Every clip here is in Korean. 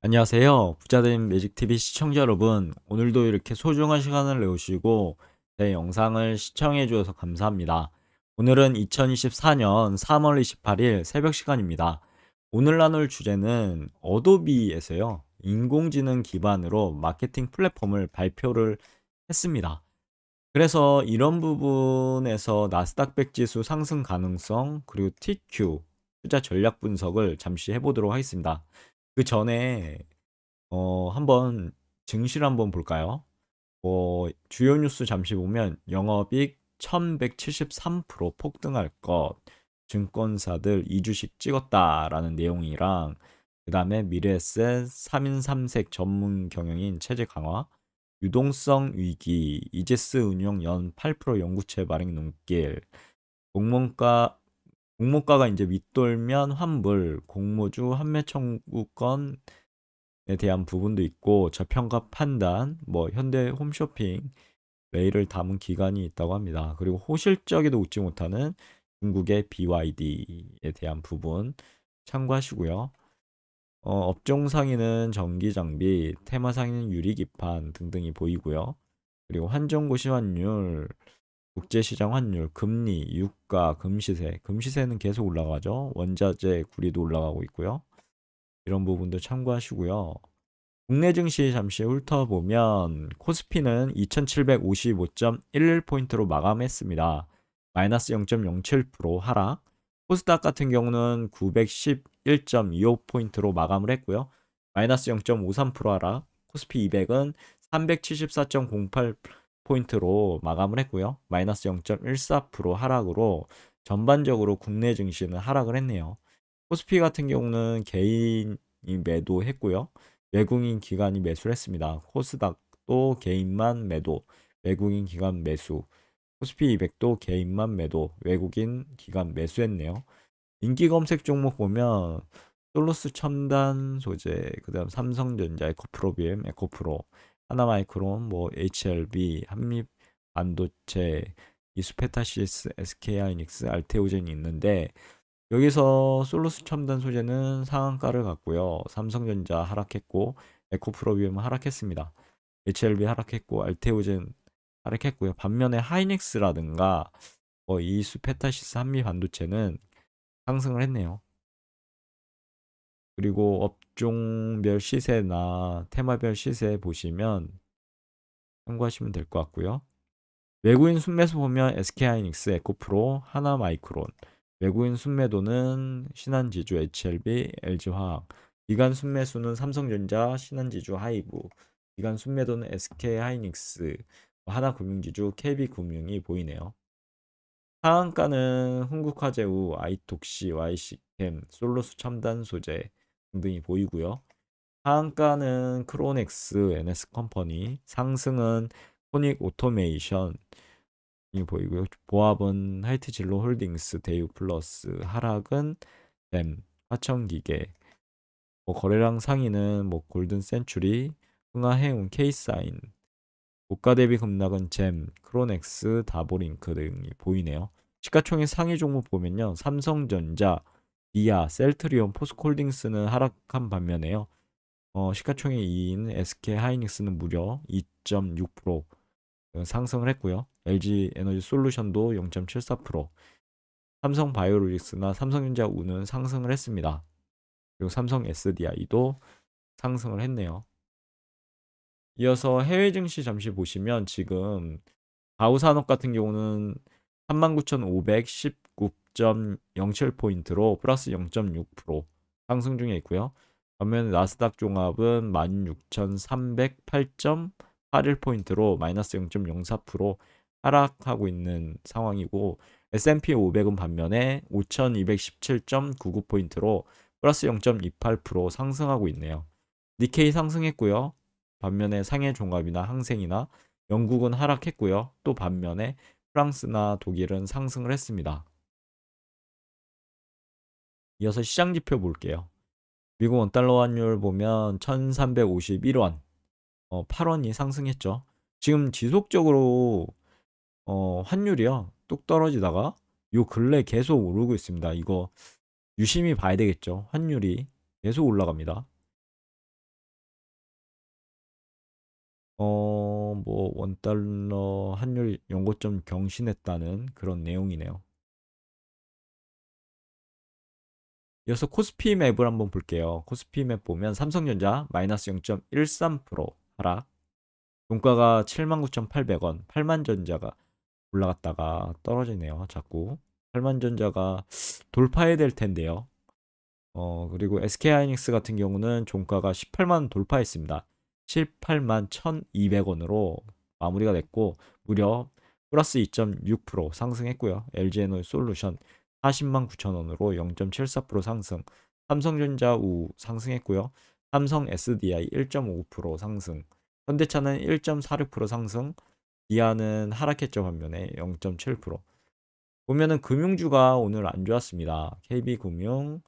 안녕하세요. 부자된 매직TV 시청자 여러분. 오늘도 이렇게 소중한 시간을 내오시고 제 영상을 시청해 주셔서 감사합니다. 오늘은 2024년 3월 28일 새벽 시간입니다. 오늘 나눌 주제는 어도비에서요. 인공지능 기반으로 마케팅 플랫폼을 발표를 했습니다. 그래서 이런 부분에서 나스닥 100 지수 상승 가능성 그리고 TQ 투자 전략 분석을 잠시 해보도록 하겠습니다. 그 전에 한번 증시를 한번 볼까요? 주요 뉴스 잠시 보면 영업이익 1173% 폭등할 것, 증권사들 2주씩 찍었다라는 내용이랑 그다음에 미래에셋 3인 3색 전문 경영인 체제 강화, 유동성 위기, 이제스 운용 연 8% 연구체 발행 눈길, 공모가 공모가가 이제 밑돌면 환불, 공모주 환매 청구권 에 대한 부분도 있고 저평가 판단, 뭐 현대 홈쇼핑 레일을 담은 기간이 있다고 합니다. 그리고 호실적에도 웃지 못하는 중국의 BYD에 대한 부분 참고하시고요. 업종 상위는 전기 장비, 테마 상위는 유리 기판 등등이 보이고요. 그리고 환전고시 환율, 국제시장 환율, 금리, 유가, 금시세. 금시세는 계속 올라가죠. 원자재, 구리도 올라가고 있고요. 이런 부분도 참고하시고요. 국내 증시 잠시 훑어보면 코스피는 2755.11포인트로 마감했습니다. 마이너스 0.07% 하락. 코스닥 같은 경우는 911.25포인트로 마감을 했고요. 마이너스 0.53% 하락. 코스피 200은 374.08포인트로 마감을 했고요. 마이너스 0.14% 하락으로 전반적으로 국내 증시는 하락을 했네요. 코스피 같은 경우는 개인이 매도했고요. 외국인 기관이 매수를 했습니다. 코스닥도 개인만 매도, 외국인 기관 매수. 코스피 200도 개인만 매도, 외국인 기관 매수했네요. 인기 검색 종목 보면 솔루스 첨단 소재, 그다음 삼성전자, 에코프로비엠, 에코프로, 하나마이크론, 뭐 HLB, 한미 반도체, 이스페타시스, SK하이닉스, 알테오젠이 있는데 여기서 솔루스 첨단 소재는 상한가를 갔고요. 삼성전자 하락했고 에코프로비움 하락했습니다. HLB 하락했고 알테오젠 하락했고요. 반면에 하이닉스라든가 이수페타시스 한미 반도체는 상승을 했네요. 그리고 업종별 시세나 테마별 시세 보시면 참고하시면 될 것 같고요. 외국인 순매수 보면 SK하이닉스, 에코프로, 하나마이크론. 외국인 순매도는 신한지주, HLB, LG화학. 기관 순매수는 삼성전자, 신한지주, 하이브. 기관 순매도는 SK하이닉스, 하나금융지주, KB금융이 보이네요. 상한가는 흥국화재우, 아이톡시, YC캠, 솔로스 첨단 소재 등등이 보이고요. 하한가는 크로넥스, NS컴퍼니, 상승은 포닉 오토메이션, 이 보이고요. 보합은 하이트진로 홀딩스, 대유플러스, 하락은 램, 화천기계, 거래량 상위는 골든 센츄리, 흥하해운, K사인, 고가 대비 급락은 잼, 크로넥스, 다보링크 등이 보이네요. 시가총액 상위 종목 보면요. 삼성전자, 기아, 셀트리온, 포스코홀딩스는 하락한 반면에요. 시가총액 2위인 SK하이닉스는 무려 2.6% 상승을 했고요. LG 에너지 솔루션도 0.74%, 삼성 바이오로직스나 삼성전자 우는 상승을 했습니다. 그리고 삼성 SDI도 상승을 했네요. 이어서 해외 증시 잠시 보시면 지금 다우산업 같은 경우는 39,519.07포인트로 플러스 0.6% 상승 중에 있고요. 반면 나스닥 종합은 16,308.81포인트로 마이너스 0.04% 하락하고 있는 상황이고 S&P 500은 반면에 5,217.99포인트로 플러스 0.28% 상승하고 있네요. 니케이 상승했고요. 반면에 상해 종합이나 항생이나 영국은 하락했고요. 또 반면에 프랑스나 독일은 상승을 했습니다. 이어서 시장 지표 볼게요. 미국 원달러 환율 보면 1351원, 8원이 상승했죠. 지금 지속적으로 환율이요. 뚝 떨어지다가 요 근래 계속 오르고 있습니다. 이거 유심히 봐야 되겠죠. 환율이 계속 올라갑니다. 뭐 원달러 환율 연고점 경신했다는 그런 내용이네요. 이어서 코스피 맵을 한번 볼게요. 코스피 맵 보면 삼성전자 마이너스 0.13% 하락. 종가가 79,800원. 8만전자가 올라갔다가 떨어지네요. 자꾸 8만전자가 돌파해야 될 텐데요. 그리고 SK하이닉스 같은 경우는 종가가 18만 돌파했습니다. 18만 1,200원으로 마무리가 됐고 무려 플러스 2.6% 상승했고요. LG에너지솔루션 40만 9천원으로 0.74% 상승. 삼성전자 우 상승했고요. 삼성 SDI 1.5% 상승. 현대차는 1.46% 상승. 기아는 하락했죠. 반면에 0.7%. 보면은 금융주가 오늘 안 좋았습니다. KB금융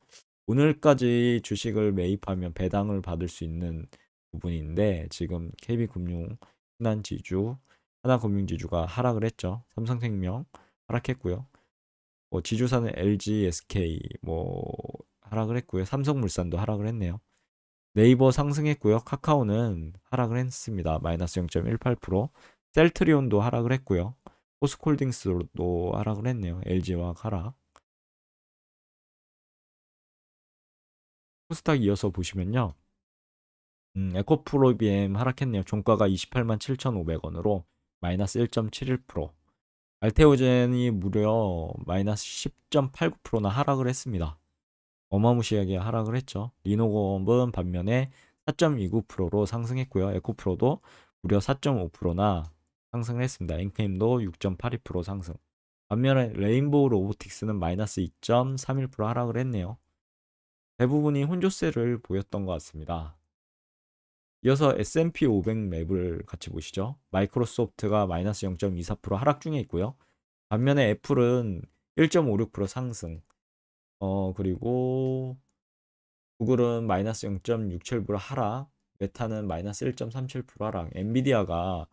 오늘까지 주식을 매입하면 배당을 받을 수 있는 부분인데 지금 KB금융, 신한지주, 하나금융지주가 하락을 했죠. 삼성생명 하락했고요. 뭐 지주사는 LG, SK 뭐 하락을 했고요. 삼성물산도 하락을 했네요. 네이버 상승했고요. 카카오는 하락을 했습니다. 마이너스 0.18%. 셀트리온도 하락을 했고요. 포스콜딩스도 하락을 했네요. LG와 하락. 코스닥 이어서 보시면요. 에코프로비엠 하락했네요. 종가가 28만 7,500원으로 마이너스 1.71%. 알테오젠이 무려 마이너스 10.89%나 하락을 했습니다. 어마무시하게 하락을 했죠. 리노공업은 반면에 4.29%로 상승했고요. 에코프로도 무려 4.5%나 상승을 했습니다. 엔케임도 6.82% 상승. 반면에 레인보우 로보틱스는 마이너스 2.31% 하락을 했네요. 대부분이 혼조세를 보였던 것 같습니다. 이어서 S&P 500 맵을 같이 보시죠. 마이크로소프트가 마이너스 0.24% 하락 중에 있고요. 반면에 애플은 1.56% 상승. 그리고 구글은 마이너스 0.67% 하락. 메타는 마이너스 1.37% 하락. 엔비디아가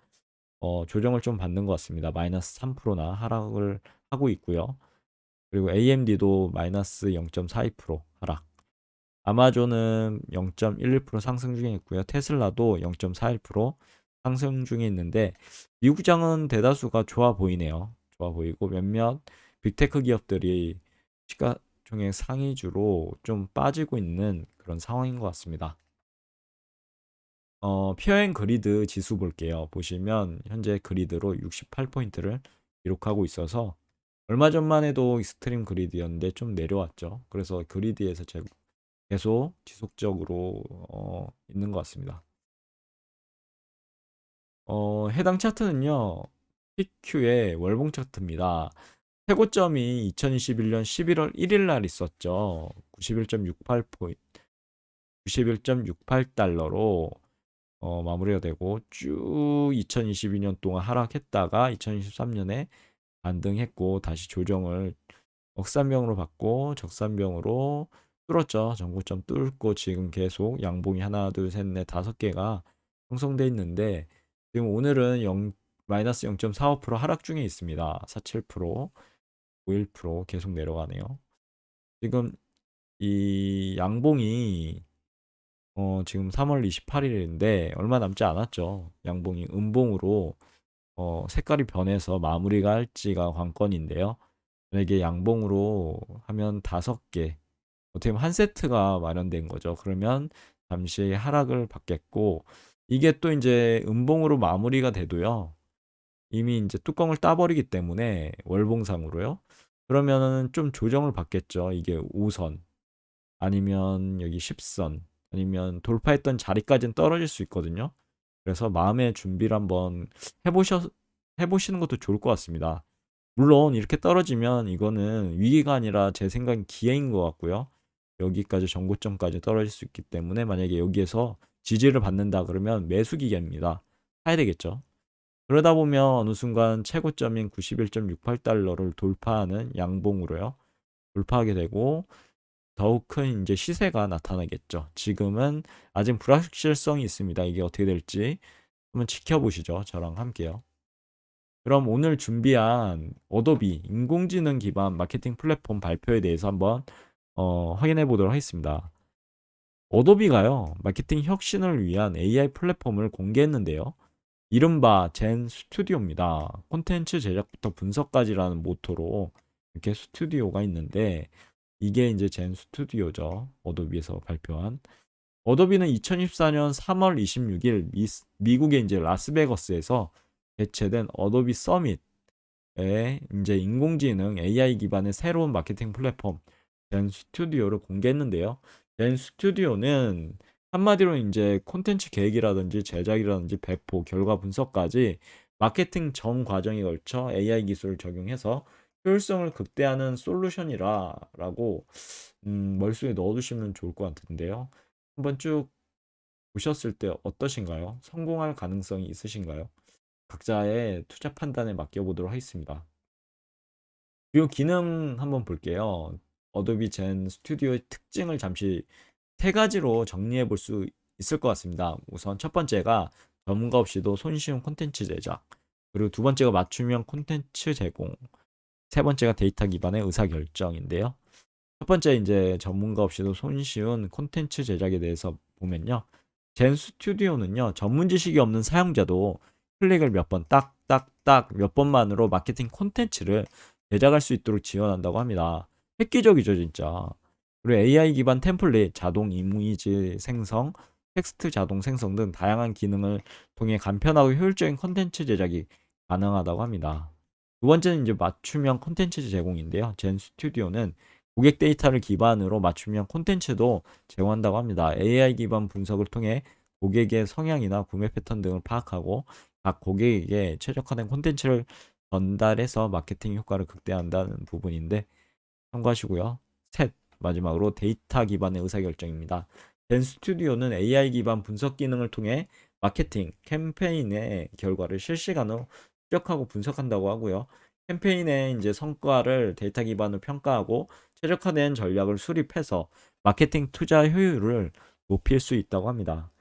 조정을 좀 받는 것 같습니다. 마이너스 3%나 하락을 하고 있고요. 그리고 AMD도 마이너스 0.42% 하락. 아마존은 0.11% 상승 중에 있고요. 테슬라도 0.41% 상승 중에 있는데 미국장은 대다수가 좋아 보이네요. 좋아 보이고 몇몇 빅테크 기업들이 시가총액 상위주로 좀 빠지고 있는 그런 상황인 것 같습니다. 피어앤 그리드 지수 볼게요. 보시면 현재 그리드로 68포인트를 기록하고 있어서 얼마 전만 해도 익스트림 그리드였는데 좀 내려왔죠. 그래서 그리드에서 계속 지속적으로 있는 것 같습니다. 해당 차트는요. PQ의 월봉 차트입니다. 최고점이 2021년 11월 1일 날 있었죠. 91.68포인트, 91.68달러로 마무리가 되고 쭉 2022년 동안 하락했다가 2023년에 반등했고 다시 조정을 억산병으로 받고 적산병으로 뚫었죠. 전고점 뚫고 지금 계속 양봉이 하나, 둘, 셋, 넷, 다섯 개가 형성돼 있는데 지금 오늘은 마이너스 0.45% 하락 중에 있습니다. 47%, 51% 계속 내려가네요. 지금 이 양봉이 지금 3월 28일인데 얼마 남지 않았죠. 양봉이 음봉으로 색깔이 변해서 마무리가 할지가 관건인데요. 만약에 양봉으로 하면 5개, 어떻게 보면 한 세트가 마련된 거죠. 그러면 잠시 하락을 받겠고, 이게 또 이제 음봉으로 마무리가 돼도요. 이미 이제 뚜껑을 따버리기 때문에 월봉상으로요. 그러면은 좀 조정을 받겠죠. 이게 5선 아니면 여기 10선 아니면 돌파했던 자리까지는 떨어질 수 있거든요. 그래서 마음의 준비를 한번 해보시는 것도 좋을 것 같습니다. 물론 이렇게 떨어지면 이거는 위기가 아니라 제 생각엔 기회인 것 같고요. 여기까지 전고점까지 떨어질 수 있기 때문에 만약에 여기에서 지지를 받는다 그러면 매수 기회입니다. 사야 되겠죠. 그러다 보면 어느 순간 최고점인 91.68달러를 돌파하는 양봉으로요. 돌파하게 되고 더욱 큰 이제 시세가 나타나겠죠. 지금은 아직 불확실성이 있습니다. 이게 어떻게 될지 한번 지켜보시죠. 저랑 함께요. 그럼 오늘 준비한 어도비 인공지능 기반 마케팅 플랫폼 발표에 대해서 한번 확인해 보도록 하겠습니다. 어도비가요, 마케팅 혁신을 위한 AI 플랫폼을 공개했는데요. 이른바 젠 스튜디오입니다. 콘텐츠 제작부터 분석까지라는 모토로 이렇게 스튜디오가 있는데 이게 이제 젠 스튜디오죠. 어도비에서 발표한. 어도비는 2014년 3월 26일 미국의 이제 라스베거스에서 개최된 어도비 서밋에 이제 인공지능 AI 기반의 새로운 마케팅 플랫폼 젠 스튜디오를 공개했는데요. 젠 스튜디오는 한마디로 이제 콘텐츠 계획이라든지 제작이라든지 배포, 결과 분석까지 마케팅 전 과정에 걸쳐 AI 기술을 적용해서 효율성을 극대화하는 솔루션이라고 머릿속에 넣어두시면 좋을 것 같은데요. 한번 쭉 보셨을 때 어떠신가요? 성공할 가능성이 있으신가요? 각자의 투자 판단에 맡겨보도록 하겠습니다. 그리고 기능 한번 볼게요. 어도비 젠 스튜디오의 특징을 잠시 세 가지로 정리해 볼 수 있을 것 같습니다. 우선 첫 번째가 전문가 없이도 손쉬운 콘텐츠 제작, 그리고 두 번째가 맞춤형 콘텐츠 제공, 세 번째가 데이터 기반의 의사결정인데요. 첫 번째 이제 전문가 없이도 손쉬운 콘텐츠 제작에 대해서 보면요. 젠 스튜디오는요. 전문 지식이 없는 사용자도 클릭을 몇 번 딱딱딱 몇 번만으로 마케팅 콘텐츠를 제작할 수 있도록 지원한다고 합니다. 획기적이죠, 진짜. 그리고 AI 기반 템플릿, 자동 이미지 생성, 텍스트 자동 생성 등 다양한 기능을 통해 간편하고 효율적인 콘텐츠 제작이 가능하다고 합니다. 두 번째는 이제 맞춤형 콘텐츠 제공인데요. 젠 스튜디오는 고객 데이터를 기반으로 맞춤형 콘텐츠도 제공한다고 합니다. AI 기반 분석을 통해 고객의 성향이나 구매 패턴 등을 파악하고 각 고객에게 최적화된 콘텐츠를 전달해서 마케팅 효과를 극대화한다는 부분인데 참고하시고요. 셋, 마지막으로 데이터 기반의 의사결정입니다. 젠 스튜디오는 AI 기반 분석 기능을 통해 마케팅 캠페인의 결과를 실시간으로 추적하고 분석한다고 하고요. 캠페인의 이제 성과를 데이터 기반으로 평가하고 최적화된 전략을 수립해서 마케팅 투자 효율을 높일 수 있다고 합니다.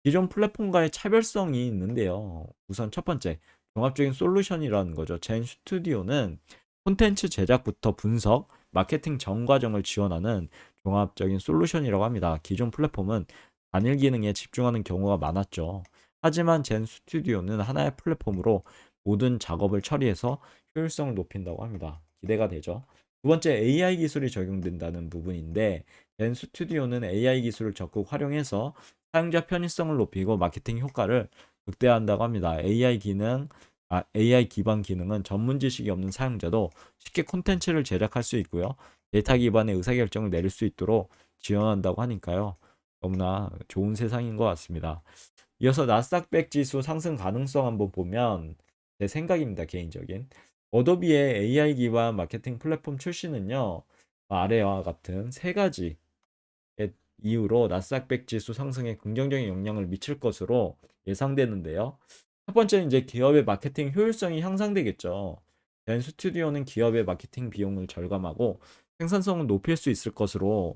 기존 플랫폼과의 차별성이 있는데요. 우선 첫 번째, 종합적인 솔루션이라는 거죠. 젠 스튜디오는 콘텐츠 제작부터 분석, 마케팅 전 과정을 지원하는 종합적인 솔루션이라고 합니다. 기존 플랫폼은 단일 기능에 집중하는 경우가 많았죠. 하지만 젠 스튜디오는 하나의 플랫폼으로 모든 작업을 처리해서 효율성을 높인다고 합니다. 기대가 되죠. 두 번째, AI 기술이 적용된다는 부분인데, 젠 스튜디오는 AI 기술을 적극 활용해서 사용자 편의성을 높이고 마케팅 효과를 극대화한다고 합니다. AI 기반 기능은 전문 지식이 없는 사용자도 쉽게 콘텐츠를 제작할 수 있고요. 데이터 기반의 의사결정을 내릴 수 있도록 지원한다고 하니까요. 너무나 좋은 세상인 것 같습니다. 이어서 나스닥100 지수 상승 가능성 한번 보면 제 생각입니다. 개인적인. 어도비의 AI 기반 마케팅 플랫폼 출시는요. 아래와 같은 세 가지 이후로 나스닥100 지수 상승에 긍정적인 영향을 미칠 것으로 예상되는데요. 첫 번째는 이제 기업의 마케팅 효율성이 향상되겠죠. 젠 스튜디오는 기업의 마케팅 비용을 절감하고 생산성을 높일 수 있을 것으로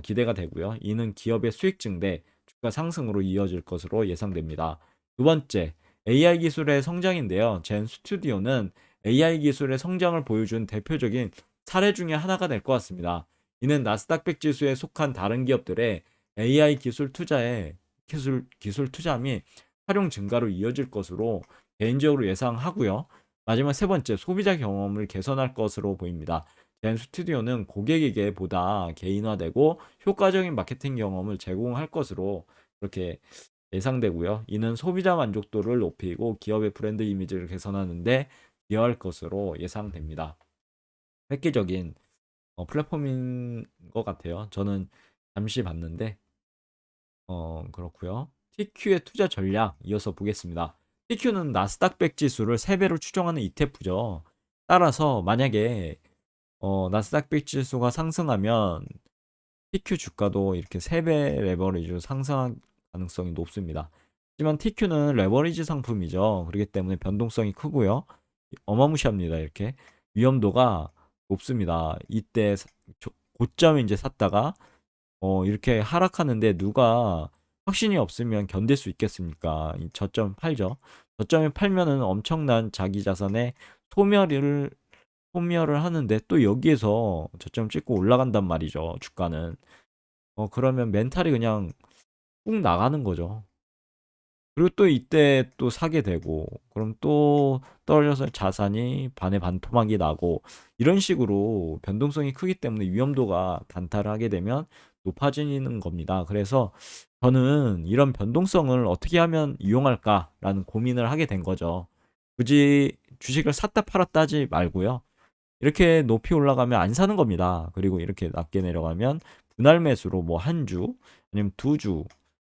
기대가 되고요. 이는 기업의 수익 증대, 주가 상승으로 이어질 것으로 예상됩니다. 두 번째, AI 기술의 성장인데요. 젠 스튜디오는 AI 기술의 성장을 보여준 대표적인 사례 중에 하나가 될 것 같습니다. 이는 나스닥100 지수에 속한 다른 기업들의 AI 기술 투자 및 활용 증가로 이어질 것으로 개인적으로 예상하고요. 마지막 세 번째, 소비자 경험을 개선할 것으로 보입니다. 젠 스튜디오는 고객에게 보다 개인화되고 효과적인 마케팅 경험을 제공할 것으로 그렇게 예상되고요. 이는 소비자 만족도를 높이고 기업의 브랜드 이미지를 개선하는데 기여할 것으로 예상됩니다. 획기적인 플랫폼인 것 같아요. 저는 잠시 봤는데 그렇고요. TQ의 투자 전략 이어서 보겠습니다. TQ는 나스닥100 지수를 3배로 추정하는 ETF죠. 따라서 만약에 나스닥100 지수가 상승하면 TQ 주가도 이렇게 3배 레버리지로 상승할 가능성이 높습니다. 하지만 TQ는 레버리지 상품이죠. 그렇기 때문에 변동성이 크고요. 어마무시합니다. 이렇게 위험도가 높습니다. 이때 고점에 이제 샀다가 이렇게 하락하는데 누가 확신이 없으면 견딜 수 있겠습니까? 저점 팔죠. 저점에 팔면은 엄청난 자기 자산의 소멸을 하는데 또 여기에서 저점 찍고 올라간단 말이죠. 주가는. 그러면 멘탈이 그냥 꾹 나가는 거죠. 그리고 또 이때 또 사게 되고, 그럼 또 떨어져서 자산이 반의 반토막이 나고, 이런 식으로 변동성이 크기 때문에 위험도가 단타를 하게 되면 높아지는 겁니다. 그래서 저는 이런 변동성을 어떻게 하면 이용할까라는 고민을 하게 된 거죠. 굳이 주식을 샀다 팔았다 하지 말고요. 이렇게 높이 올라가면 안 사는 겁니다. 그리고 이렇게 낮게 내려가면 분할 매수로 뭐 한 주, 아니면 두 주,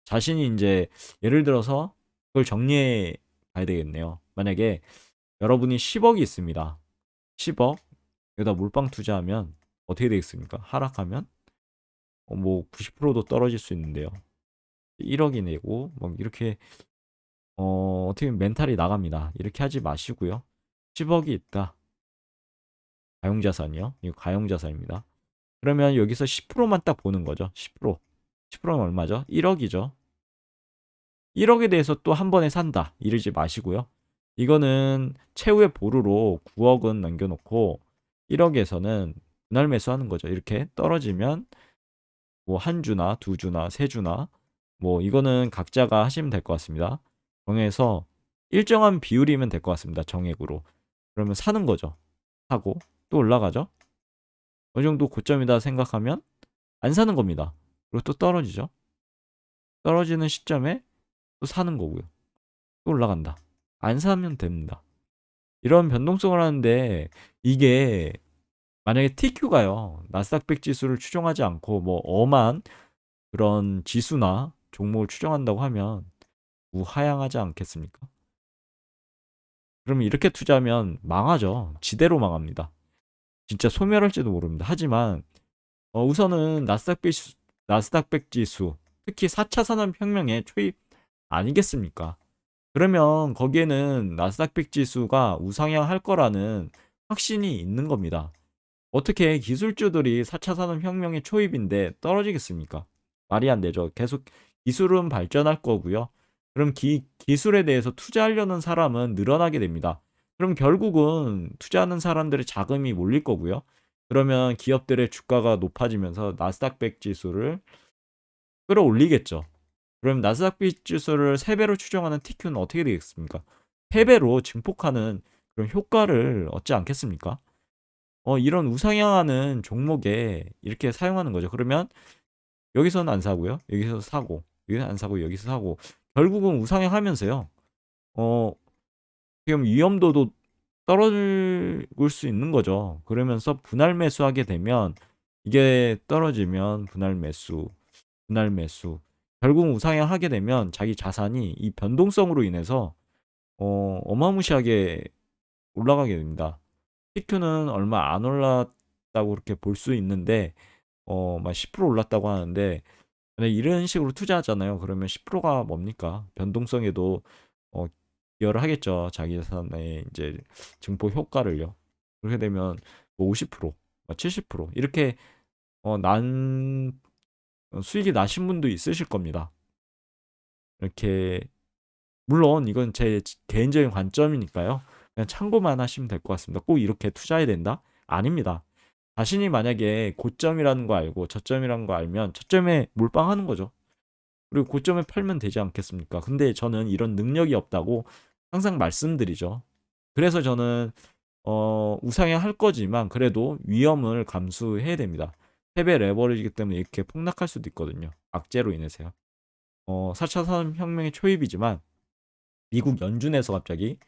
자신이 이제 예를 들어서 그걸 정리해 봐야 되겠네요. 만약에 여러분이 10억이 있습니다. 10억 여기다 몰빵 투자하면 어떻게 되겠습니까? 하락하면 뭐 90%도 떨어질 수 있는데요. 1억이 내고 뭐 이렇게 어떻게 보면 멘탈이 나갑니다. 이렇게 하지 마시고요. 10억이 있다. 가용자산이요. 이거 가용자산입니다. 그러면 여기서 10%만 딱 보는 거죠. 10%. 10%는 얼마죠? 1억이죠. 1억에 대해서 또 한 번에 산다. 이러지 마시고요. 이거는 최후의 보루로 9억은 남겨놓고 1억에서는 분할 매수하는 거죠. 이렇게 떨어지면 뭐 한 주나 두 주나 세 주나 뭐 이거는 각자가 하시면 될 것 같습니다. 정해서 일정한 비율이면 될 것 같습니다. 정액으로. 그러면 사는 거죠. 사고 또 올라가죠. 어느 정도 고점이다 생각하면 안 사는 겁니다. 그리고 또 떨어지죠. 떨어지는 시점에 또 사는 거고요. 또 올라간다. 안 사면 됩니다. 이런 변동성을 하는데 이게 만약에 TQ가요. 나스닥 100 지수를 추종하지 않고 뭐 엄한 그런 지수나 종목을 추종한다고 하면 우하향하지 않겠습니까? 그러면 이렇게 투자하면 망하죠. 지대로 망합니다. 진짜 소멸할지도 모릅니다. 하지만 우선은 나스닥 100 지수, 특히 4차 산업혁명의 초입 아니겠습니까? 그러면 거기에는 나스닥 100 지수가 우상향할 거라는 확신이 있는 겁니다. 어떻게 기술주들이 4차 산업혁명의 초입인데 떨어지겠습니까? 말이 안 되죠. 계속 기술은 발전할 거고요. 그럼 기술에 대해서 투자하려는 사람은 늘어나게 됩니다. 그럼 결국은 투자하는 사람들의 자금이 몰릴 거고요. 그러면 기업들의 주가가 높아지면서 나스닥 100 지수를 끌어올리겠죠. 그럼 나스닥 100 지수를 3배로 추정하는 TQ는 어떻게 되겠습니까? 3배로 증폭하는 그런 효과를 얻지 않겠습니까? 이런 우상향하는 종목에 이렇게 사용하는 거죠. 그러면 여기서는 안 사고요. 여기서 사고, 여기서 안 사고, 여기서 사고. 결국은 우상향하면서요. 지금 위험도도 떨어질 수 있는 거죠. 그러면서 분할 매수하게 되면 이게 떨어지면 분할 매수, 분할 매수. 결국 우상향하게 되면 자기 자산이 이 변동성으로 인해서 어마무시하게 올라가게 됩니다. PQ는 얼마 안 올랐다고 그렇게 볼 수 있는데 막 10% 올랐다고 하는데 만약 이런 식으로 투자하잖아요. 그러면 10%가 뭡니까? 변동성에도 어, 기여를 하겠죠. 자기 자산의 이제 증폭 효과를요. 그렇게 되면 뭐 50%, 막 70% 이렇게 난 수익이 나신 분도 있으실 겁니다. 이렇게 물론 이건 제 개인적인 관점이니까요. 그냥 참고만 하시면 될 것 같습니다. 꼭 이렇게 투자해야 된다? 아닙니다. 자신이 만약에 고점이라는 거 알고 저점이라는 거 알면 저점에 몰빵하는 거죠. 그리고 고점에 팔면 되지 않겠습니까? 근데 저는 이런 능력이 없다고 항상 말씀드리죠. 그래서 저는 우상향 할 거지만 그래도 위험을 감수해야 됩니다. 패배 레버리지기 때문에 이렇게 폭락할 수도 있거든요. 악재로 인해서요. 4차 산업혁명의 초입이지만 미국 연준에서 갑자기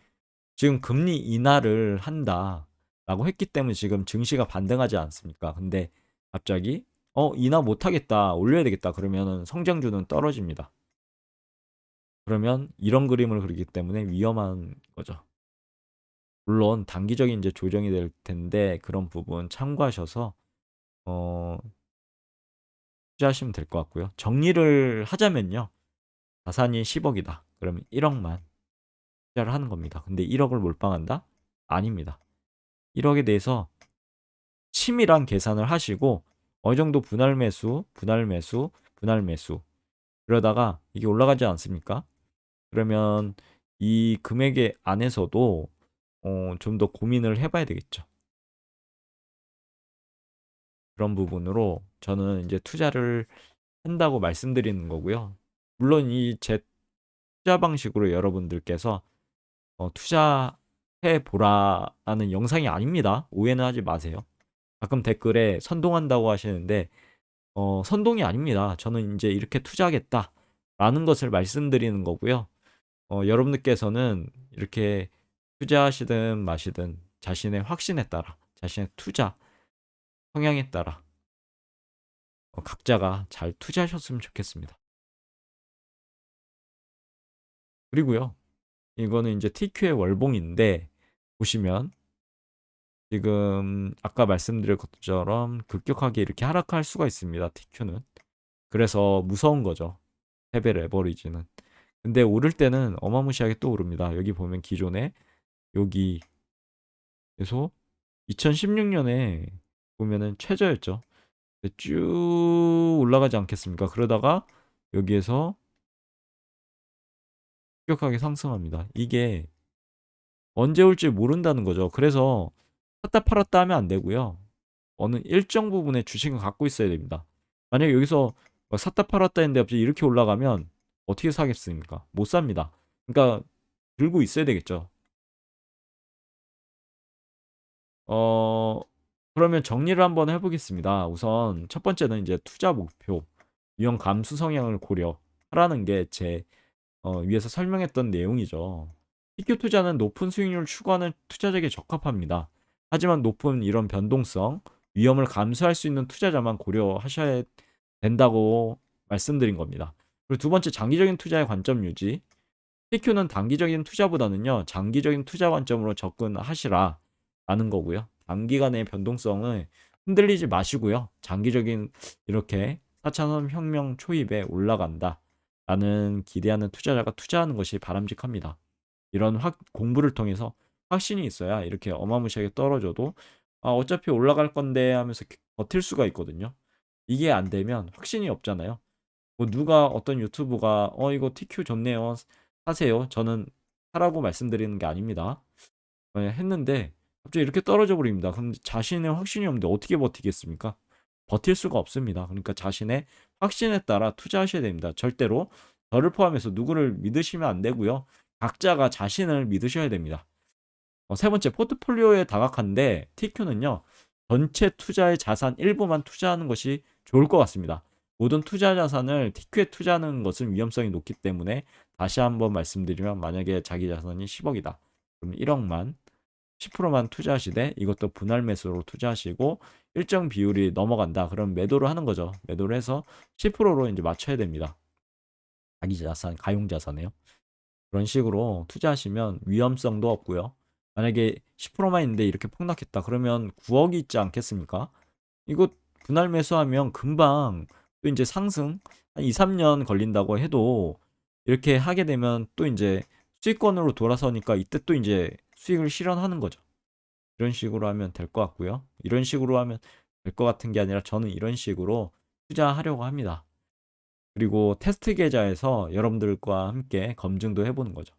지금 금리 인하를 한다라고 했기 때문에 지금 증시가 반등하지 않습니까? 근데 갑자기 인하 못하겠다 올려야 되겠다 그러면은 성장주는 떨어집니다. 그러면 이런 그림을 그리기 때문에 위험한 거죠. 물론 단기적인 이제 조정이 될 텐데 그런 부분 참고하셔서 어, 투자하시면 될 것 같고요. 정리를 하자면요. 자산이 10억이다. 그러면 1억만 투자를 하는 겁니다. 근데 1억을 몰빵한다? 아닙니다. 1억에 대해서 치밀한 계산을 하시고 어느 정도 분할 매수, 분할 매수, 분할 매수 그러다가 이게 올라가지 않습니까? 그러면 이 금액의 안에서도 좀 더 고민을 해봐야 되겠죠. 그런 부분으로 저는 이제 투자를 한다고 말씀드리는 거고요. 물론 투자 방식으로 여러분들께서 투자해 보라는 영상이 아닙니다. 오해는 하지 마세요. 가끔 댓글에 선동한다고 하시는데 선동이 아닙니다. 저는 이제 이렇게 투자하겠다라는 것을 말씀드리는 거고요. 여러분들께서는 이렇게 투자하시든 마시든 자신의 확신에 따라, 자신의 투자 성향에 따라 각자가 잘 투자하셨으면 좋겠습니다. 그리고요, 이거는 이제 TQ의 월봉인데 보시면 지금 아까 말씀드린 것처럼 급격하게 이렇게 하락할 수가 있습니다. TQ는. 그래서 무서운 거죠. 패배 레버리지는. 근데 오를 때는 어마무시하게 또 오릅니다. 여기 보면 기존에 여기에서 2016년에 보면은 최저였죠. 쭉 올라가지 않겠습니까? 그러다가 여기에서 급격하게 상승합니다. 이게 언제 올지 모른다는 거죠. 그래서 샀다 팔았다 하면 안 되고요. 어느 일정 부분의 주식은 갖고 있어야 됩니다. 만약에 여기서 샀다 팔았다 했는데 갑자기 이렇게 올라가면 어떻게 사겠습니까? 못 삽니다. 그러니까 들고 있어야 되겠죠. 어, 그러면 정리를 한번 해보겠습니다. 우선 첫 번째는 이제 투자 목표, 위험 감수 성향을 고려하라는 게 제 위에서 설명했던 내용이죠. PQ 투자는 높은 수익률을 추구하는 투자자에게 적합합니다. 하지만 높은 이런 변동성, 위험을 감수할 수 있는 투자자만 고려하셔야 된다고 말씀드린 겁니다. 그리고 두 번째, 장기적인 투자의 관점 유지. PQ는 단기적인 투자보다는요, 장기적인 투자 관점으로 접근하시라 라는 거고요. 단기간의 변동성을 흔들리지 마시고요. 장기적인 이렇게 4차 산업혁명 초입에 올라간다 라는 기대하는 투자자가 투자하는 것이 바람직합니다. 이런 공부를 통해서 확신이 있어야 이렇게 어마무시하게 떨어져도 어차피 올라갈 건데 하면서 버틸 수가 있거든요. 이게 안 되면 확신이 없잖아요. 뭐 누가 어떤 유튜브가 이거 TQ 좋네요. 사세요. 저는 사라고 말씀드리는 게 아닙니다. 했는데 갑자기 이렇게 떨어져 버립니다. 그럼 자신의 확신이 없는데 어떻게 버티겠습니까? 버틸 수가 없습니다. 그러니까 자신의 확신에 따라 투자하셔야 됩니다. 절대로 저를 포함해서 누구를 믿으시면 안 되고요. 각자가 자신을 믿으셔야 됩니다. 세 번째, 포트폴리오에 다각한데 TQ는요. 전체 투자의 자산 일부만 투자하는 것이 좋을 것 같습니다. 모든 투자 자산을 TQ에 투자하는 것은 위험성이 높기 때문에 다시 한번 말씀드리면 만약에 자기 자산이 10억이다. 그럼 1억만 10%만 투자하시되 이것도 분할 매수로 투자하시고 일정 비율이 넘어간다. 그럼 매도를 하는 거죠. 매도를 해서 10%로 이제 맞춰야 됩니다. 자기 자산, 가용 자산에요. 그런 식으로 투자하시면 위험성도 없고요. 만약에 10%만 있는데 이렇게 폭락했다. 그러면 9억이 있지 않겠습니까? 이거 분할 매수하면 금방 또 이제 상승 한 2, 3년 걸린다고 해도 이렇게 하게 되면 또 이제 수익권으로 돌아서니까 이때 또 이제 수익을 실현하는 거죠. 이런 식으로 하면 될 것 같고요. 이런 식으로 하면 될 것 같은 게 아니라 저는 이런 식으로 투자하려고 합니다. 그리고 테스트 계좌에서 여러분들과 함께 검증도 해보는 거죠.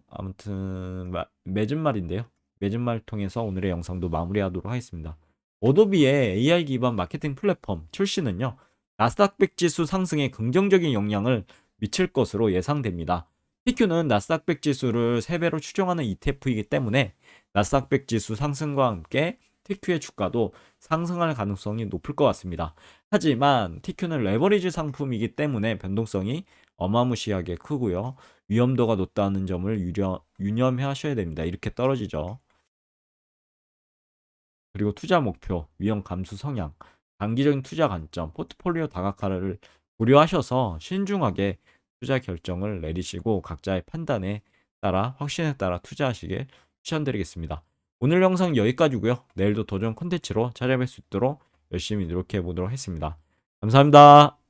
아무튼 맺은 말인데요. 맺은 말 통해서 오늘의 영상도 마무리하도록 하겠습니다. 어도비의 AI 기반 마케팅 플랫폼 출시는요. 나스닥 100 지수 상승에 긍정적인 영향을 미칠 것으로 예상됩니다. TQ는 나스닥 100 지수를 3배로 추정하는 ETF이기 때문에 나스닥 100 지수 상승과 함께 TQ의 주가도 상승할 가능성이 높을 것 같습니다. 하지만 TQ는 레버리지 상품이기 때문에 변동성이 어마무시하게 크고요. 위험도가 높다는 점을 유념해 하셔야 됩니다. 이렇게 떨어지죠. 그리고 투자 목표, 위험 감수 성향, 단기적인 투자 관점, 포트폴리오 다각화를 고려하셔서 신중하게 투자 결정을 내리시고 각자의 판단에 따라 확신에 따라 투자하시길 추천드리겠습니다. 오늘 영상 여기까지고요. 내일도 도전 콘텐츠로 찾아뵐 수 있도록 열심히 노력해 보도록 하겠습니다. 감사합니다.